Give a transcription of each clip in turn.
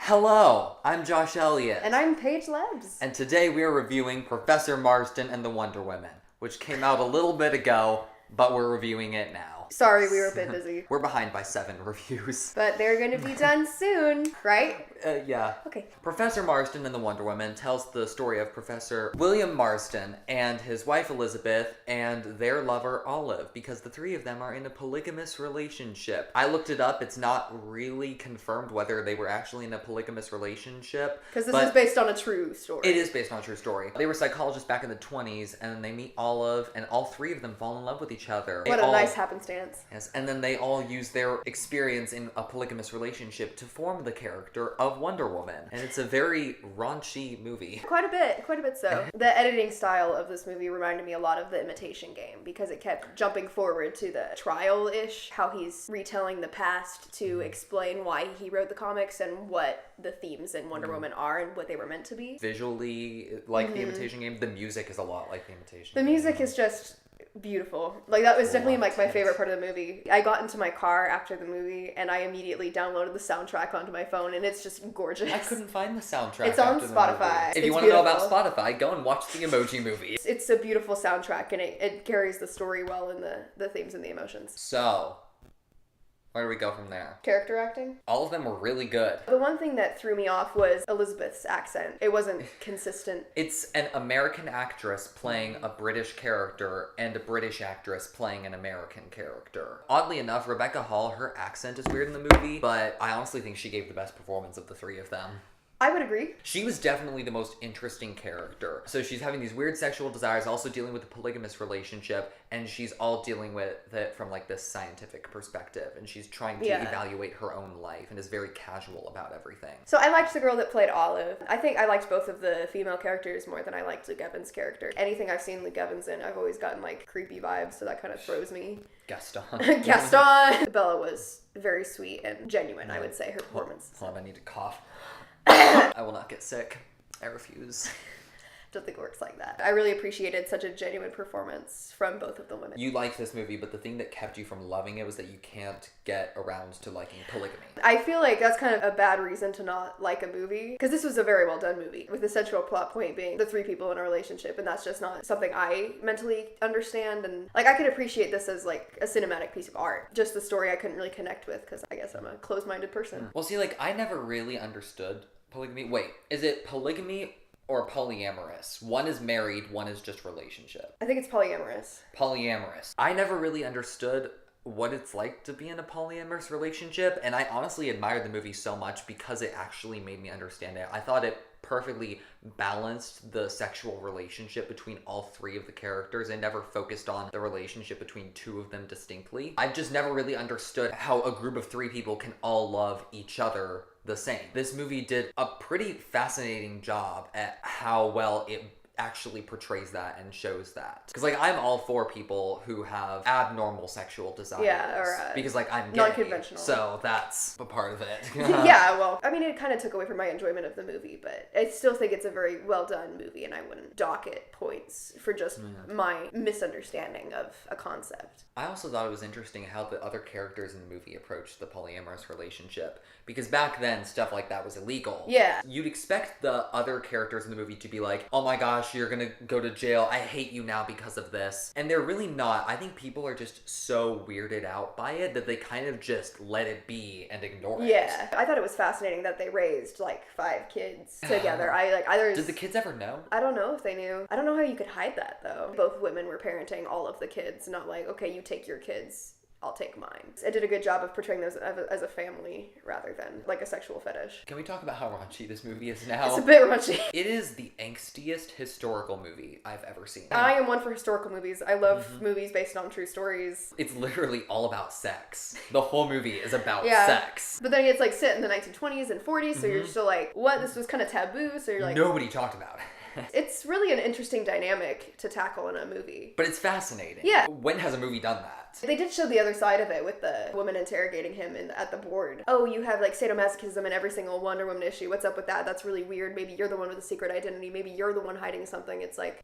Hello, I'm Josh Elliott. And I'm Paige Lebs. And today we are reviewing Professor Marston and the Wonder Women, which came out a little bit ago, but we're reviewing it now. Sorry, we were a bit busy. We're behind by 7 reviews. But they're going to be done soon, right? Yeah. Okay. Professor Marston and the Wonder Woman tells the story of Professor William Marston and his wife Elizabeth and their lover Olive, because the three of them are in a polygamous relationship. I looked it up. It's not really confirmed whether they were actually in a polygamous relationship. Because this is based on a true story. It is based on a true story. They were psychologists back in the 20s, and then they meet Olive, and all three of them fall in love with each other. What a nice happenstance. Yes, and then they all use their experience in a polygamous relationship to form the character of Wonder Woman. And it's a very raunchy movie. Quite a bit so. The editing style of this movie reminded me a lot of The Imitation Game, because it kept jumping forward to the trial-ish, how he's retelling the past to explain why he wrote the comics and what the themes in Wonder Woman are and what they were meant to be. Visually, like The Imitation Game, the music is a lot like The Imitation Game. The music is just beautiful. Like, that was definitely like my favorite part of the movie. I got into my car after the movie and I immediately downloaded the soundtrack onto my phone, and it's just gorgeous. I couldn't find the soundtrack. It's on Spotify. If you want to know about Spotify, go and watch the Emoji Movie. It's a beautiful soundtrack, and it carries the story well in the themes and the emotions. So, where do we go from there? Character acting? All of them were really good. The one thing that threw me off was Elizabeth's accent. It wasn't consistent. It's an American actress playing a British character and a British actress playing an American character. Oddly enough, Rebecca Hall, her accent is weird in the movie, but I honestly think she gave the best performance of the three of them. I would agree. She was definitely the most interesting character. So she's having these weird sexual desires, also dealing with a polygamous relationship, and she's all dealing with it from like this scientific perspective, and she's trying to evaluate her own life and is very casual about everything. So I liked the girl that played Olive. I think I liked both of the female characters more than I liked Luke Evans' character. Anything I've seen Luke Evans in, I've always gotten like creepy vibes, so that kind of throws me. Gaston. Bella was very sweet and genuine, I would say, her performance. Hold on, I need to cough. I will not get sick. I refuse. Don't think it works like that. I really appreciated such a genuine performance from both of the women. You liked this movie, but the thing that kept you from loving it was that you can't get around to liking polygamy. I feel like that's kind of a bad reason to not like a movie, because this was a very well done movie, with the central plot point being the three people in a relationship, and that's just not something I mentally understand. And like, I could appreciate this as like a cinematic piece of art. Just the story I couldn't really connect with, because I guess I'm a closed-minded person. Well, see, like, I never really understood polygamy. Wait, is it polygamy or polyamorous? One is married, one is just relationship. I think it's polyamorous. Polyamorous. I never really understood what it's like to be in a polyamorous relationship, and I honestly admired the movie so much because it actually made me understand it. I thought it perfectly balanced the sexual relationship between all three of the characters and never focused on the relationship between two of them distinctly. I've just never really understood how a group of three people can all love each other the same. This movie did a pretty fascinating job at how well it actually portrays that and shows that. Because like, I'm all for people who have abnormal sexual desires. Yeah, or because like, I'm gay, non-conventional. so that's a part of it. Yeah, well, I mean, it kind of took away from my enjoyment of the movie, but I still think it's a very well done movie, and I wouldn't dock it points for just my misunderstanding of a concept. I also thought it was interesting how the other characters in the movie approached the polyamorous relationship, because back then stuff like that was illegal. Yeah. You'd expect the other characters in the movie to be like, oh my gosh, you're gonna go to jail, I hate you now because of this. And they're really not. I think people are just so weirded out by it that they kind of just let it be and ignore it. Yeah. I thought it was fascinating that they raised like 5 kids together. Did the kids ever know? I don't know if they knew. I don't know how you could hide that though. Both women were parenting all of the kids, not like, okay, you take your kids, I'll take mine. It did a good job of portraying those as a family rather than like a sexual fetish. Can we talk about how raunchy this movie is now? It's a bit raunchy. It is the angstiest historical movie I've ever seen. I am one for historical movies. I love movies based on true stories. It's literally all about sex. The whole movie is about sex. But then it's like set in the 1920s and 40s, so you're still like, what? This was kind of taboo, so you're like... Nobody talked about it. It's really an interesting dynamic to tackle in a movie. But it's fascinating. Yeah. When has a movie done that? They did show the other side of it with the woman interrogating him at the board. Oh, you have like sadomasochism in every single Wonder Woman issue. What's up with that? That's really weird. Maybe you're the one with a secret identity. Maybe you're the one hiding something. It's like,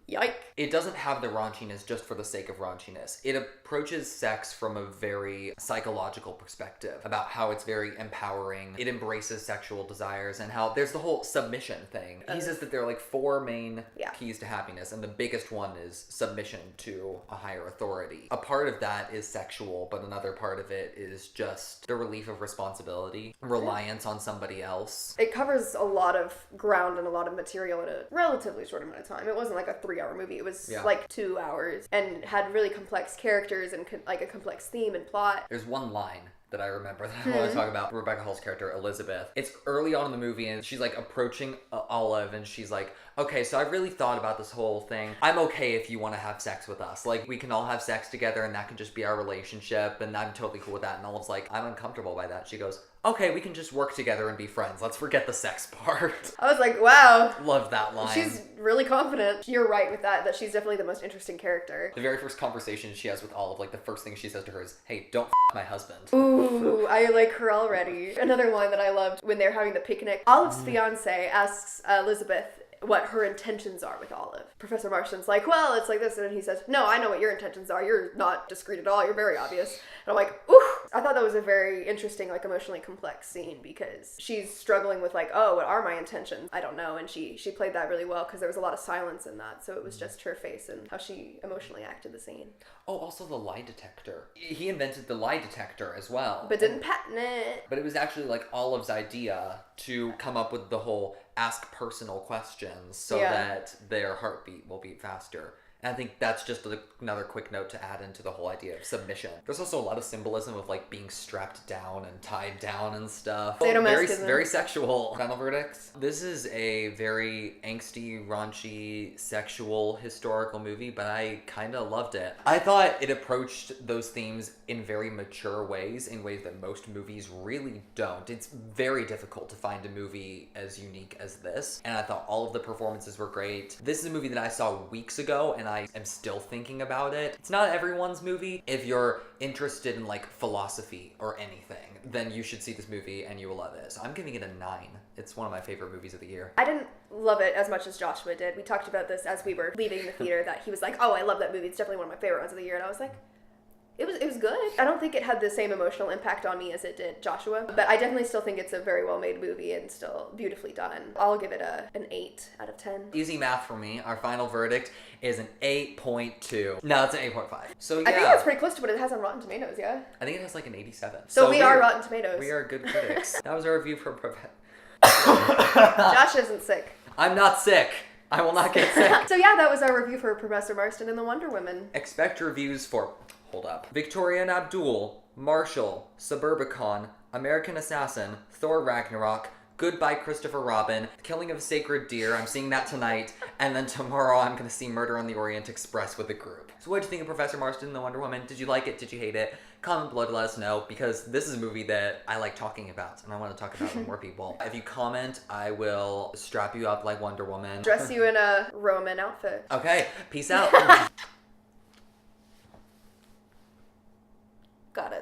Yike. It doesn't have the raunchiness just for the sake of raunchiness. It approaches sex from a very psychological perspective about how it's very empowering. It embraces sexual desires and how there's the whole submission thing. He says that there are like 4 main keys to happiness, and the biggest one is submission to a higher authority. A part of that is sexual, but another part of it is just the relief of responsibility, reliance on somebody else. It covers a lot of ground and a lot of material in a relatively short amount of time. It wasn't like a 3-hour movie. It was like 2 hours and had really complex characters and like a complex theme and plot. There's one line that I remember that I want to talk about. Rebecca Hall's character, Elizabeth. It's early on in the movie and she's like approaching Olive and she's like, okay, so I've really thought about this whole thing. I'm okay if you want to have sex with us. Like, we can all have sex together and that can just be our relationship and I'm totally cool with that. And Olive's like, I'm uncomfortable by that. She goes, okay, we can just work together and be friends. Let's forget the sex part. I was like, wow. Love that line. She's really confident. You're right with that she's definitely the most interesting character. The very first conversation she has with Olive, like the first thing she says to her is, hey, don't my husband. Ooh, I like her already. Another line that I loved when they're having the picnic. Olive's fiance asks Elizabeth what her intentions are with Olive. Professor Marston's like, well, it's like this. And then he says, no, I know what your intentions are. You're not discreet at all. You're very obvious. And I'm like, ooh. I thought that was a very interesting, like, emotionally complex scene because she's struggling with, like, oh, what are my intentions? I don't know. And she played that really well because there was a lot of silence in that. So it was just her face and how she emotionally acted the scene. Oh, also the lie detector. He invented the lie detector as well. But didn't patent it. But it was actually, like, Olive's idea to come up with the whole ask personal questions so that their heartbeat will beat faster. And I think that's just another quick note to add into the whole idea of submission. There's also a lot of symbolism of like being strapped down and tied down and stuff. Very, very sexual. Final verdicts. This is a very angsty, raunchy, sexual, historical movie, but I kind of loved it. I thought it approached those themes in very mature ways, in ways that most movies really don't. It's very difficult to find a movie as unique as this, and I thought all of the performances were great. This is a movie that I saw weeks ago, and I am still thinking about it. It's not everyone's movie. If you're interested in like philosophy or anything, then you should see this movie and you will love it. So I'm giving it a 9. It's one of my favorite movies of the year. I didn't love it as much as Joshua did. We talked about this as we were leaving the theater that he was like, oh, I love that movie. It's definitely one of my favorite ones of the year. And I was like, it was good. I don't think it had the same emotional impact on me as it did Joshua, but I definitely still think it's a very well-made movie and still beautifully done. I'll give it an 8 out of 10. Easy math for me. Our final verdict is an 8.2. No, it's an 8.5. So yeah. I think that's pretty close to what it has on Rotten Tomatoes, yeah? I think it has like an 87. So we are Rotten Tomatoes. We are good critics. That was our review for Josh isn't sick. I'm not sick. I will not get sick. So yeah, that was our review for Professor Marston and the Wonder Woman. Expect reviews for... Hold up. Victoria and Abdul, Marshall, Suburbicon, American Assassin, Thor Ragnarok, Goodbye Christopher Robin, Killing of a Sacred Deer, I'm seeing that tonight, and then tomorrow I'm going to see Murder on the Orient Express with a group. So what did you think of Professor Marston and the Wonder Woman? Did you like it? Did you hate it? Comment below to let us know, because this is a movie that I like talking about, and I want to talk about it with more people. If you comment, I will strap you up like Wonder Woman. Dress you in a Roman outfit. Okay, peace out.